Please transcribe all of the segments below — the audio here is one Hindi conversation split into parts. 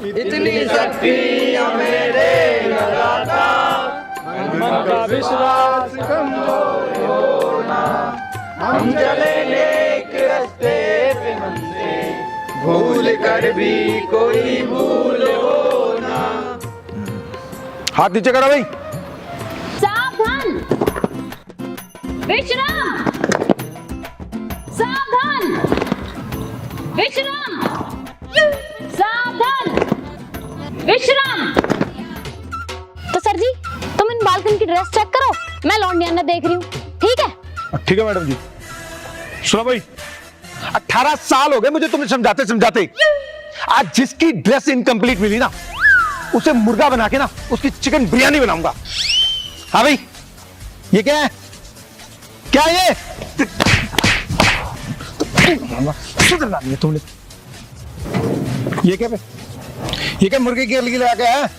इतनी शक्ति हमें दे लगाता, मन का विश्वास कमजोर होना। हम चले नेक रास्ते पे मंदे, भूल कर भी कोई भूल होना। हाथ नीचे करो भाई। सावधान, विश्राम, सावधान, विश्राम, सावधान, विश्राम। तो सर जी, तुम इन बालकन की ड्रेस चेक करो, मैं लौंडियाना देख रही हूँ। ठीक है? ठीक है मैडम जी। सुनो भाई, 18 साल हो गए मुझे तुम्हें समझाते समझाते। आज जिसकी ड्रेस इनकम्प्लीट मिली ना, उसे मुर्गा बना के ना उसकी चिकन बिरयानी बनाऊंगा। हाँ भाई, ये क्या है? क्या ये? सुधरना नहीं है तुमने। ये क्या? ये क्या मुर्गे की अलगी लगा के है?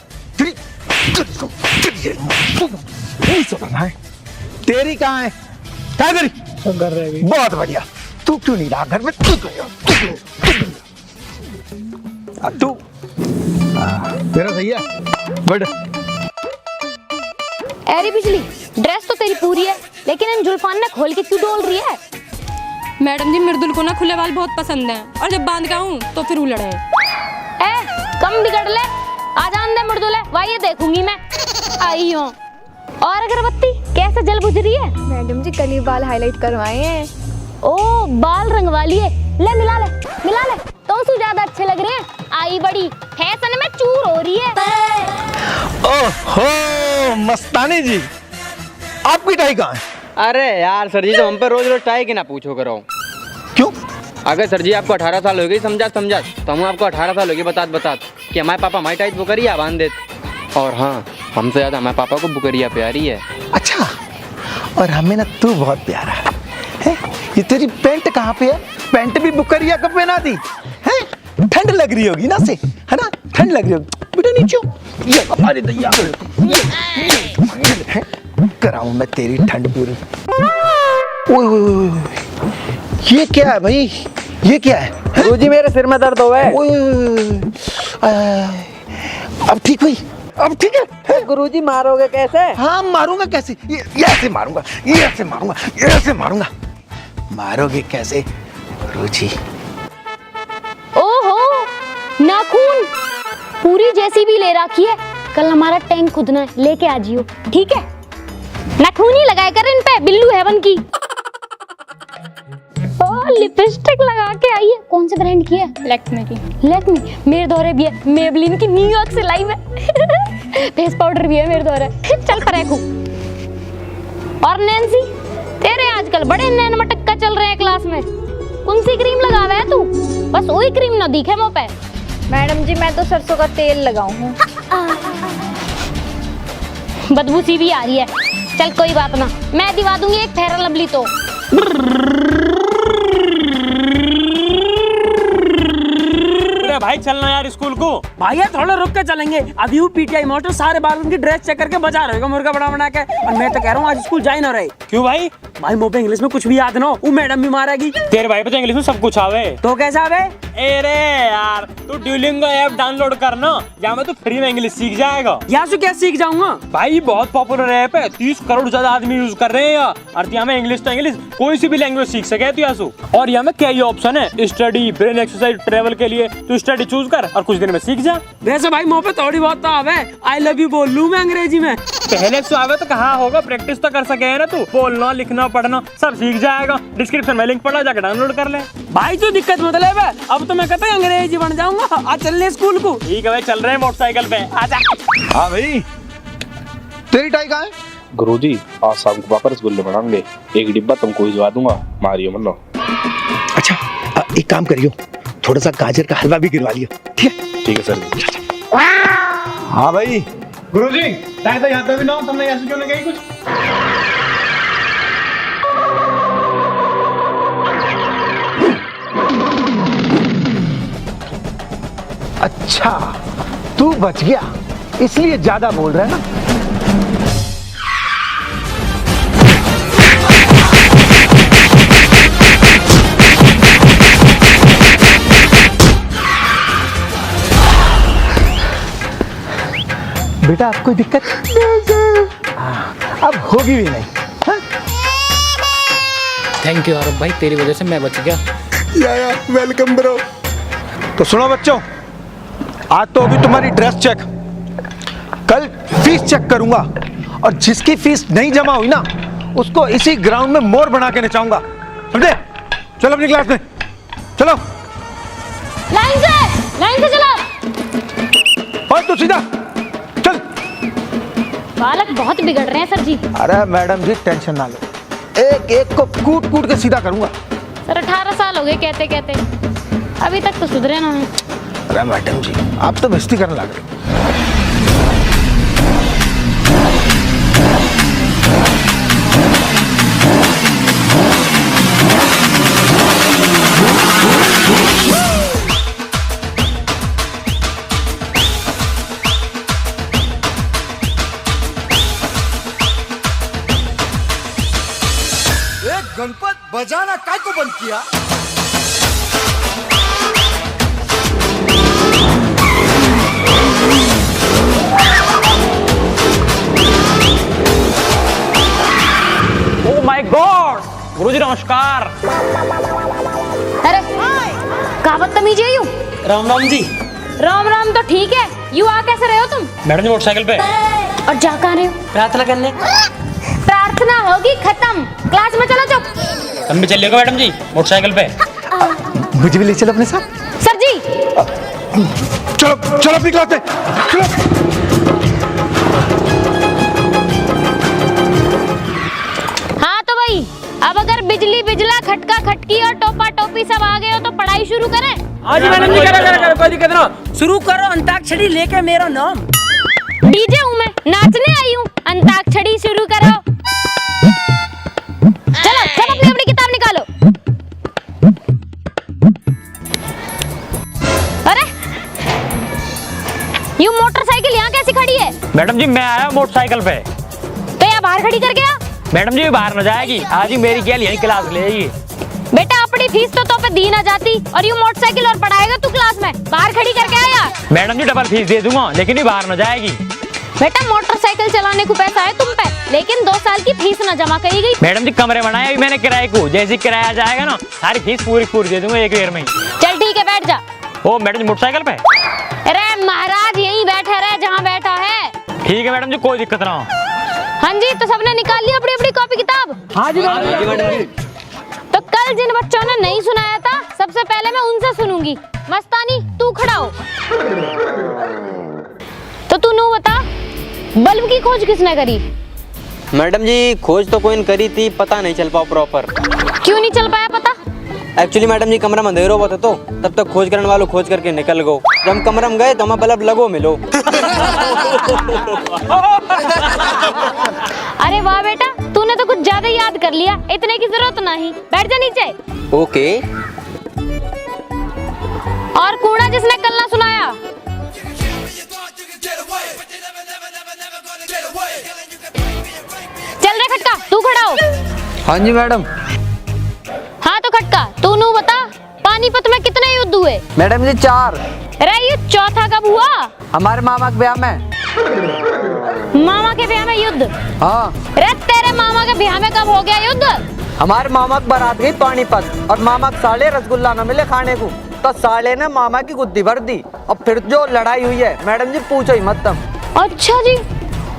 नहीं सुधरना है। तेरी कहाँ है? कहाँ तेरी? घर रह। बहुत बढ़िया। तू क्यों नहीं रहा घर में? तू तेरा सही है। बट अरे बिजली, ड्रेस तो तेरी पूरी है, लेकिन इन जुल्फान ने खोल के क्यों डोल रही है? मैडम जी, मृदुल को ना खुले बाल बहुत पसंद हैं, और जब बांध का हूँ तो फिर उलझे। कम बिगड़ ले, आ जान दे मृदुल, वही ये देखूंगी मैं। आई हूँ। और अगरबत्ती कैसे जल बुझ रही है? मैडम जी कल ही बाल हाईलाइट करवाए हैं। ओ, बाल रंगवा लिए। ले मिला ले, मिला ले। तो सु ज्यादा अच्छे लग रहे हैं। आई बड़ी फैशन में चूर हो रही है। ओहो मस्तानी जी, आपकी टाई कहाँ है? अरे यार सर जी, तो हम पे रोज रोज टाई की ना पूछो करो। क्यों? अगर सर जी आपको 18 साल हो गई समझा तो हम आपको 18 साल हो गई बता कि हमारे पापा हमारी टाइट बुकरिया बांध देते। और हाँ, हमसे ज्यादा हमारे पापा को बुकरिया प्यारी है। अच्छा, और हमें ना तू बहुत प्यारा है। ये तेरी पैंट कहाँ पे है? पैंट भी बुकरिया कब पहना दी है? ठंड लग रही होगी ना से, है ना? ठंड लग रही होगी बेटा। नीचे ये हमारे दैया कराऊं मैं तेरी ठंड पूरी। ओए ये क्या है भाई? ये क्या है? गुरुजी मेरे सिर में दर्द हो गए। अब ठीक हुई? अब ठीक है? गुरुजी मारोगे कैसे? हाँ मारूंगा कैसे? ये ऐसे मारूंगा, ये ऐसे मारूंगा, ये ऐसे मारूंगा। मारोगे कैसे गुरुजी? ओहो, नाखून पूरी जैसी भी ले रखी है। कल हमारा टैंक खुदना है, लेके आ जियो। ठीक है? नाखून ही लगाए कर इन पे, बिल्लू हेवन की। लिपस्टिक लगा के आई है। कौन से ब्रांड की है? लैक्मे की। लैक्मे। मेरे दौरे भी है, मेबलिन की न्यूयॉर्क से लाई है। फेस पाउडर भी है मेरे दौरे। चल परेखू। और नैन्सी, तेरे आजकल बड़े नैन मटक्का चल रहे हैं क्लास में। कौन सी क्रीम लगावा है तू? बस वही क्रीम ना दिखे मुंह पे। मैडम जी मैं तो सरसों का तेल लगाऊं हूँ। बदबू सी भी आ रही है। चल कोई बात ना, मैं दिवा दूंगी एक फेयर लवली। तो भाई चलना यार स्कूल को। भाई यार थोड़ा रुक के चलेंगे। अभी वो पीटीआई मास्टर सारे बालों की ड्रेस चेक करके बजा रहे हो मुर्गा बना के। और मैं तो कह रहा हूँ आज स्कूल जा ही ना रहे। क्यों भाई? भाई मुझे इंग्लिश में कुछ भी याद ना हो, वो मैडम भी मारेगी। तेरे भाई पे तो इंग्लिश में सब कुछ आवे। तो कैसा आवे? अरे यार तू ड्यूलिंगो ऐप डाउनलोड करना, यहाँ में तो फ्री में इंग्लिश सीख जाएगा। यहाँ से क्या सीख जाऊंगा? भाई बहुत पॉपुलर ऐप है, 30 करोड़ ज्यादा आदमी यूज कर रहे हैं। और यहाँ में इंग्लिश तो इंग्लिश कोई सी भी लैंग्वेज सीख सके तू यासु। और यहाँ में कई ऑप्शन है, स्टडी, ब्रेन एक्सरसाइज, ट्रेवल के लिए तू स्टडी चूज कर और कुछ दिन में सीख जा। वैसे भाई मुँह पे थोड़ी बहुत तो आवे। आई लव यू बोल लूं मैं अंग्रेजी में। पहले से आवे तो कहाँ होगा, प्रैक्टिस तो कर सके है ना तू। बोलना लिखना पढ़ना सब सीख जाएगा। डिस्क्रिप्शन में लिंक पड़ा, जाकर डाउनलोड कर ले। भाई जो दिक्कत मतलब है, अब तो मैं कहता हूँ अंग्रेजी बन जाऊंगा। आज चल ले स्कूल को। ठीक है भाई, चल रहे हैं मोटरसाइकिल पे, आजा। हाँ भाई, तेरी टाई कहाँ है? गुरुजी आज शाम को पापा रसगुल्ले बनाएंगे, एक डिब्बा तुमको भिजवा दूंगा, मारियो मनो। अच्छा एक काम करियो, थोड़ा सा गाजर का हलवा भी गिरवा लियो। ठीक है? ठीक है सर जी। हाँ भाई। गुरुजी टाइम तो यहाँ पे भी ना, तुमने ऐसे क्यों नहीं गई कुछ? अच्छा तू बच गया, इसलिए ज्यादा बोल रहा है ना। बेटा आपको कोई दिक्कत? हाँ, अब होगी भी नहीं। हाँ? थैंक यू आरव भाई, तेरी वजह से मैं बच गया। या वेलकम ब्रो। तो सुनो बच्चों, आज तो होगी तुम्हारी ड्रेस चेक, कल फीस चेक करूंगा और जिसकी फीस नहीं जमा हुई ना उसको इसी ग्राउंड में मोर बना के नचाऊंगा, समझे? चलो अपनी क्लास में चलो। लाइन से चलो। और तू सीधा चल। बालक बहुत बिगड़ रहे हैं सर जी। अरे मैडम जी टेंशन ना लो, एक एक को कूट कूट के सीधा करूंगा। सर 18 साल हो गए कहते कहते, अभी तक तो सुधरे ना है। अरे मैडम जी आप तो बेइज्जती करने लग रहे। गणपत बजाना काय को बंद किया? ओ माय गॉड, गुरुजी नमस्कार। अरे क्या बदतमीजी है यू? राम राम जी। राम राम तो ठीक है, यू आ कैसे रहे हो तुम? मैडम जी मोटरसाइकिल पे। और जा कहाँ रहे हो? प्रार्थना करने। प्रार्थना होगी खत्म, क्लास में चलो चुप। हम भी चलिएगा मैडम जी मोटरसाइकिल पे। मुझे भी ले चलो अपने साथ। सर जी चलो चलो अपनी क्लास में चलो। हाँ तो भाई, अब अगर बिजली बिजला खटका खटकी और टोपा टोपी सब आ गए हो तो पढ़ाई शुरू करें। हाँ जी मैडम जी, करो कोई दिक्कत ना, शुरू करो अंताक्षरी लेके मेरा नाम। डीजे हूँ मैं, नाचने आई हूँ, अंताक्षरी शुरू करो। चलो सब अपनी अपनी किताब निकालो। अरे ये मोटरसाइकिल यहाँ कैसे खड़ी है? मैडम जी मैं आया मोटरसाइकिल पे। तो यहाँ बाहर खड़ी कर गया? मैडम जी बाहर न जाएगी, आज ही मेरी क्या यही क्लास लेगी। बेटा अपनी फीस तो पे दी ना जाती और ये मोटरसाइकिल और पढ़ाएगा तू क्लास में, बाहर खड़ी करके आया। मैडम जी डबल फीस दे दूंगा लेकिन ये बाहर न जाएगी। बेटा मोटरसाइकिल चलाने को पैसा है तुम पे, लेकिन 2 साल की फीस ना जमा करी गई। मैडम जी कमरे बनाए अभी मैंने किराए को, जैसे किराया जाएगा ना सारी फीस पूरी दे दूंगा एक ईयर में ही। चल ठीक है बैठ जा। ओ मैडम जी मोटरसाइकिल पे? अरे महाराज यहीं बैठा रहे जहाँ बैठा है। ठीक है मैडम जी कोई दिक्कत ना हो। हाँ जी तो सबने निकाल लिया अपनी अपनी कॉपी किताब? हाँ जी मैडम जी। तो कल जिन बच्चों ने नहीं सुनाया था सबसे पहले मैं उनसे सुनूंगी। मस्तानी तू खड़ा हो। तो तू नू बता, बल्ब की खोज किसने करी? मैडम जी खोज तो कोई ने करी थी, पता नहीं चल पाओ प्रॉपर। क्यों नहीं चल पाया पता? एक्चुअली मैडम जी कमरा में अंधेरो हुआ था तो तब तक खोज करने वालों खोज करके निकल गो। जब हम कमरा में गए तो हमें बल्ब लगो मिलो। अरे वाह बेटा, तूने तो कुछ ज्यादा याद कर लिया, इतने की जरूरत नहीं। बैठ जा नीचे। ओके। और कूड़ा जिसने कल ना सुनाया? चल रे खटका तू खड़ा हो। हाँ जी मैडम। हाँ तो खटका तू नू बता, पानीपत में कितने युद्ध हुए? मैडम जी 4। अरे ये चौथा कब हुआ? हमारे मामा के ब्याह में। मामा के ब्याह में युद्ध? हाँ। अरे तेरे मामा के ब्याह में कब हो गया युद्ध? हमारे मामा की बारात गई पानीपत और मामा के साले रसगुल्ला न मिले खाने को तो साले ने मामा की गुद्दी भर दी और फिर जो लड़ाई हुई है मैडम जी पूछो ही मत तुम। अच्छा जी,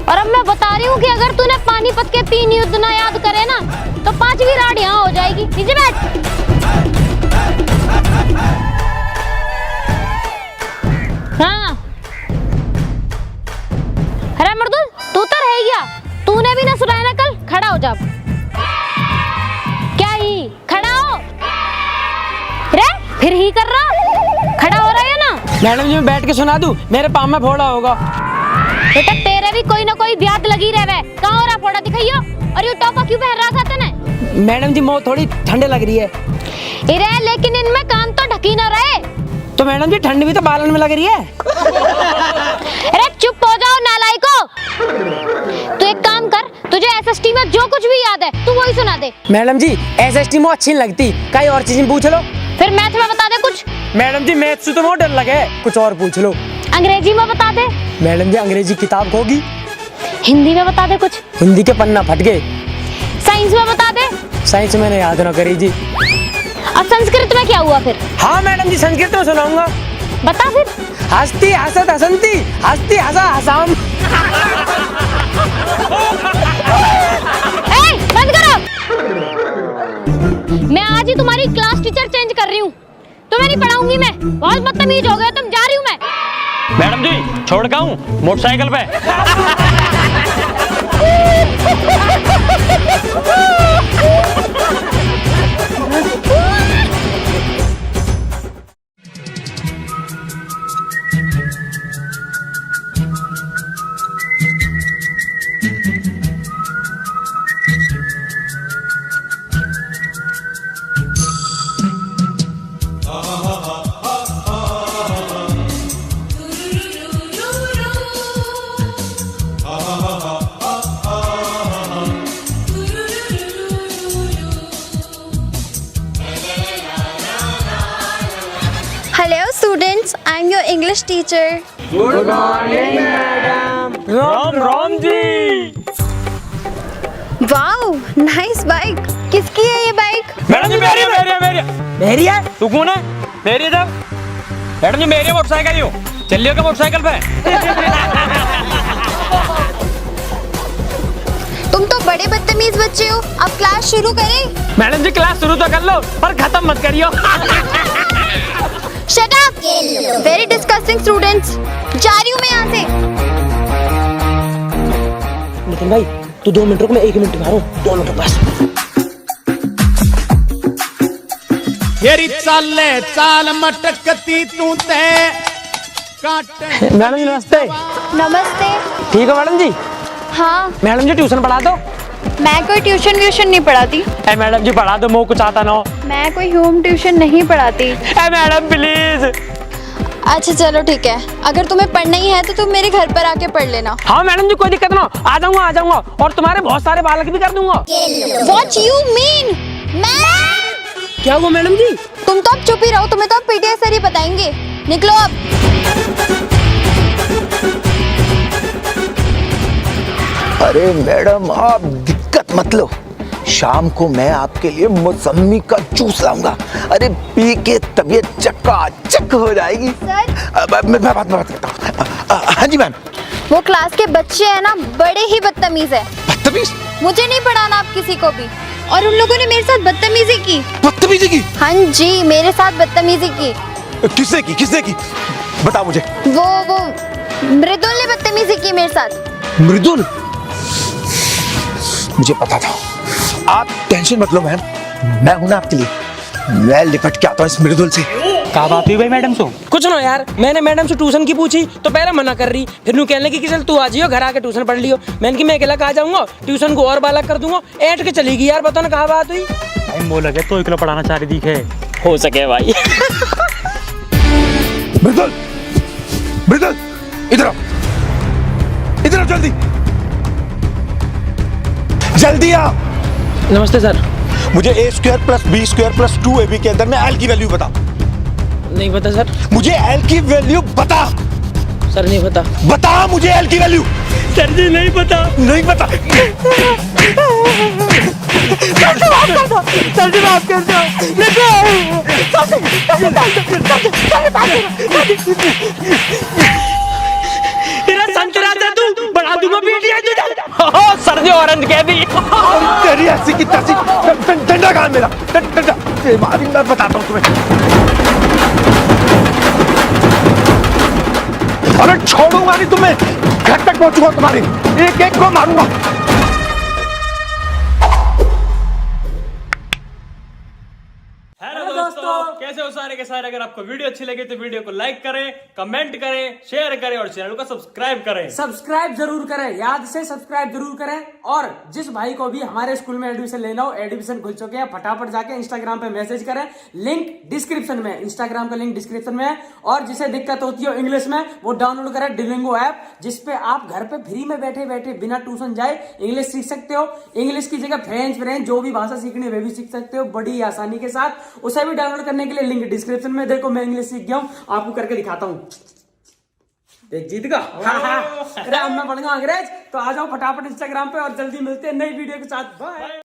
और अब मैं बता रही हूँ कि अगर तूने पानीपत के 3 युद्ध ना याद करे ना तो 5वीं राड यहाँ हो जाएगी। नीचे बैठ। हाँ अरे मर्दुल तू तो रह गया, तूने भी ना सुनाया ना कल। खड़ा हो जा। क्या ही खड़ा हो रे, फिर ही कर रहा, खड़ा हो रहा है ना? मैडम जी मैं बैठ के सुना दूं, मेरे पाँव में फोड़ा होगा। बेटा तेरे भी कोई ना कोई ब्यात लगी रहे। कहाँ हो रहा फोड़ा दिखाइयो। और ये टॉपा क्यों पहन रखा तूने? मैडम जी मुँह थोड़ी ठंडे लग रही है। अरे लेकिन इनमें कान तो ढकी ना रहे। तो मैडम जी ठंड भी तो बालन में लग रही है। अरे चुप हो जाओ नालायको। तू एक काम कर, तुझे एसएसटी में जो कुछ भी याद है तू वही सुना दे। मैडम जी एसएसटी में अच्छी नहीं लगती, कई और चीजें पूछ लो। फिर मैथ में बता दे कुछ। मैडम जी मैथ से तो बहुत डर लगे, कुछ और पूछ लो। अंग्रेजी में बता दे। मैडम जी अंग्रेजी किताब होगी, हिंदी में बता दे कुछ। हिंदी के पन्ना फट गए। साइंस में बता दे। साइंस मैंने याद न करी जी। और संस्कृत में क्या हुआ फिर? हाँ मैडम जी संस्कृत में सुनाऊंगा। बता फिर। हस्ती हसत हसंती, हस्ती हसा हसाम। ए, बंद करो। मैं आज ही तुम्हारी क्लास टीचर चेंज कर रही हूँ। तुम्हें नहीं पढ़ाऊंगी मैं, बहुत बदतमीज हो गए तुम। जा रही हूँ मैं। मैडम जी छोड़ का हूँ मोटरसाइकिल पे। Hello students, I'm your English teacher. Ram Ram ji. Wow, nice bike. किसकी है ये बाइक? मैडम जी मेरी है, मेरी है। मेरी है। तू कौन है? मेरी है जब। मैडम जी मेरी मोटरसाइकिल हो, चलिए क्या मोटरसाइकिल पे? तुम तो बड़े बदतमीज बच्चे हो। अब क्लास शुरू करें? मैडम जी क्लास शुरू तो कर लो पर खत्म मत करियो। Shut up! Very disgusting students. जा रही हूँ मैं यहाँ से। नितिन भाई तू 2 मिनट रुक, मैं 1 मिनट मारूं। 2 मिनट बस। येरी चाले चाल मटकती तू ते काटे। मैडम जी नमस्ते। नमस्ते। ठीक है मैडम जी। हाँ, मैडम जी ट्यूशन पढ़ा दो। मैं कोई ट्यूशन व्यूशन नहीं पढ़ाती। ए मैडम जी पढ़ा दो, मुझे कुछ आता ना हो। मैं कोई होम ट्यूशन नहीं पढ़ाती। ए मैडम प्लीज। अच्छा चलो ठीक है, अगर तुम्हें पढ़ना ही है तो तुम मेरे घर पर आके पढ़ लेना। हाँ मैडम जी कोई दिक्कत ना हो, आ जाऊंगा और तुम्हारे बहुत सारे बालक भी कर दूंगा। What you mean? मैं? क्या हुआ मैडम जी? तुम तो अब चुप ही रहो, तुम्हें तो अब पीटीआई सर ही बताएंगे। निकलो अब। अरे मैडम आप दिक्कत मत लो, शाम को मैं आपके लिए मौसमी का जूस लाऊंगा। अरे पी के तबीयत चकाचक हो जाएगी। सर मैं बात करता हूँ। हाँ जी मैम। वो क्लास के बच्चे हैं ना, बड़े ही बदतमीज है। बदतमीज? मुझे नहीं पढ़ाना आप किसी को भी। और उन लोगों ने मेरे साथ बदतमीजी की। बदतमीजी की? हाँ जी, मेरे साथ बदतमीजी की। किसने की बता मुझे। वो मृदुल ने बदतमीजी की मेरे साथ। मृदुल? मुझे पता था। आप टेंशन मत लो मैम, मैं हूं ना आपके लिए। मैं लिपट के आता हूँ इस मृदुल से। क्या बात हुई भाई मैडम से? कुछ ना यार, मैंने मैडम से ट्यूशन की पूछी तो पहले मना कर रही, फिर नु कहने लगी कि चल तू आ जियो घर आके ट्यूशन पढ़ लियो। मैंने कि मैं अकेला कहाँ जाऊंगा, ट्यूशन को और बालक कर दूंगा। ऐट के चली गई यार। बताओ ना कहाँ बात हुई। टाइम बोला गया तो इकला पढ़ाना चाह रही दिखे। हो सके भाई। मृदुल, मृदुल इधर आओ, इधर आओ जल्दी, जल्दी आओ। नमस्ते सर। मुझे a² + b² + 2ab के अंदर में l की वैल्यू बता। नहीं पता सर। मुझे l की वैल्यू बता। सर नहीं पता। बता मुझे l की वैल्यू। सर जी नहीं पता। नहीं पता। सर जी माफ कर तेरा संतरा दे तू बढ़ा दूंगा पीटीआई तुझे। सर जी ऑरेंज कह दी। तेरी ऐसी की तैसी। डंडा कहाँ मेरा? डंडा मारी, मैं बताता हूँ तुम्हें। अरे छोड़ूंगा नहीं तुम्हें, घर तक पहुंचूंगा तुम्हारे, एक एक को मारूंगा। हेलो दोस्तों, कैसे हो सारे के सारे? अगर आपको वीडियो अच्छी लगे तो वीडियो को लाइक करें, कमेंट करें, शेयर करें और चैनल को सब्सक्राइब करें। सब्सक्राइब जरूर करें, याद से सब्सक्राइब जरूर करें। और जिस भाई को भी हमारे स्कूल में एडमिशन लेना हो, एडमिशन खुल चुके हैं, फटाफट जाके इंस्टाग्राम पे मैसेज करें। लिंक डिस्क्रिप्शन में, इंस्टाग्राम का लिंक डिस्क्रिप्शन में है। और जिसे दिक्कत होती है इंग्लिश में, वो डाउनलोड करें डिलिंगो ऐप, जिसपे आप घर पे फ्री में बैठे बैठे बिना ट्यूशन जाए इंग्लिश सीख सकते हो। इंग्लिश की जगह फ्रेंच जो भी भाषा सीखनी है वे भी सीख सकते हो बड़ी आसानी के साथ। उसे भी डाउनलोड करने के लिए लिंक डिस्क्रिप्शन में। देखो मैं इंग्लिश सीख गया हूं, आपको करके दिखाता हूं। देख जीत गया। अरे अब मैं बनूंगा अंग्रेज, तो आ जाओ फटाफट इंस्टाग्राम पे और जल्दी मिलते हैं नई वीडियो के साथ। बाय।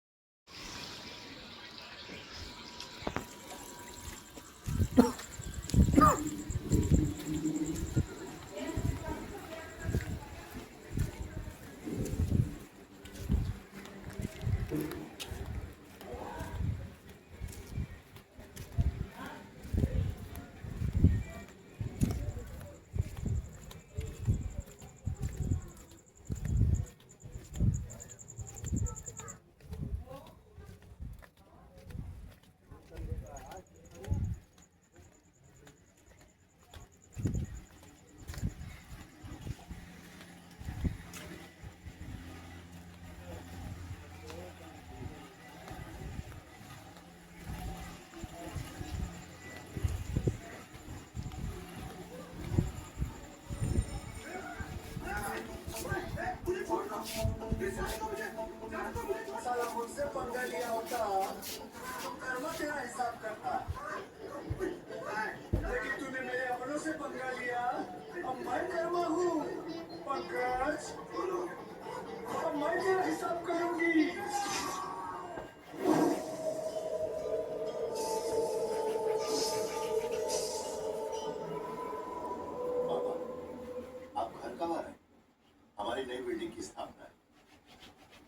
हमारी नई बिल्डिंग की स्थापना है,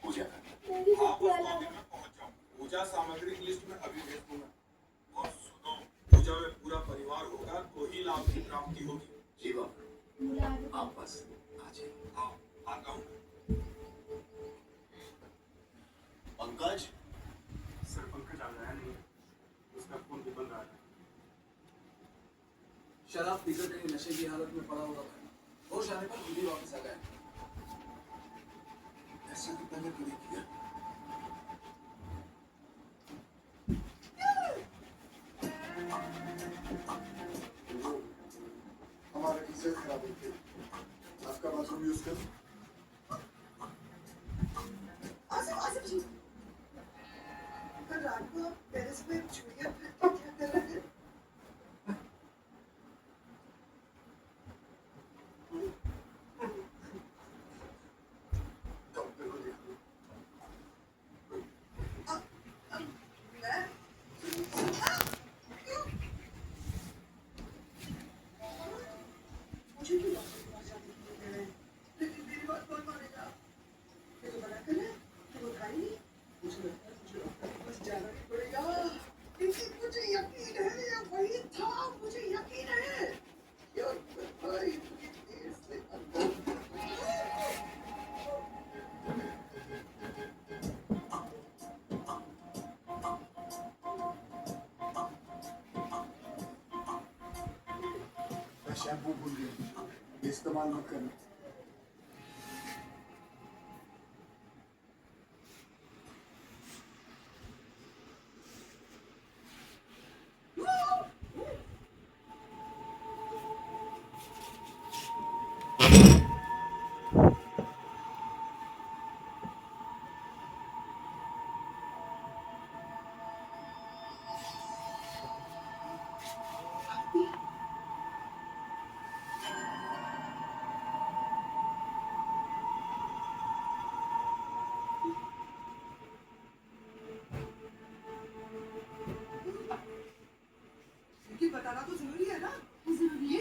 पूजा करना। पूजा सामग्री की लिस्ट में अभी भेज दूंगा। और सुनो, पूजा में पूरा परिवार होगा तो ही लाभ की प्राप्ति होगी। जी बाबा, आप बस आ जाइए। हाँ, आता हूँ। पंकज, सर पंकज आ रहा नहीं, उसका फोन भी बंद आ रहा है। शराब पीकर कहीं नशे की हालत में पड़ा हुआ था, होश आने पर खुद ही वापस आ गया। ऐसा तो पहले कभी किया। हमारा किसे खराब होती है, आपका बाथरूम यूज कर। आसिफ जी, कल रात को आप टेरेस पे चूड़ियां पहन के क्या कर रहे थे? शैम्पू भूल गए, इस्तेमाल मत करना। बताना तो जरूरी है ना, ये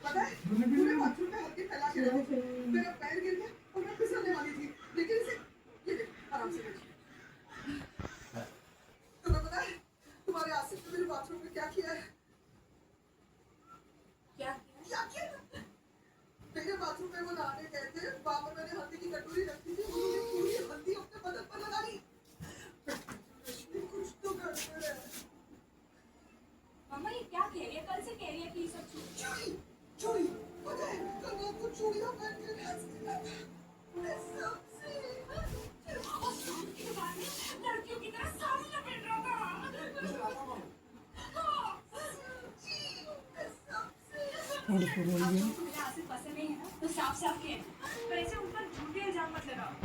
पता है पूरे बाथरूम में हल्के फैला के रखो। मेरा पैर गिर गया और मैं फिसलने वाली थी, लेकिन इसे आराम से बैठिए। तुम्हें पता है तुम्हारे आसिफ ने मेरे बाथरूम में क्या किया है? क्या मेरे बाथरूम में वो नहाने गए थे, वहां पर मैंने हल्दी की कटोरी रखी थी, उन्होंने पूरी हल्दी अपने बदन पर लगा ली। कुछ तो गड़बड़ है। मम्मा ये क्या कह रही है? कल से कह रही है कि ये सब चोरी पता है कल रात को चूड़ियां पहन के लड़कियों की तरह साड़ी लपेट रहा था। मेरे आसिफ पसंद नहीं है ना, तो साफ साफ कह, पर ऐसे उन पर झूठे इल्जाम मत लगाओ।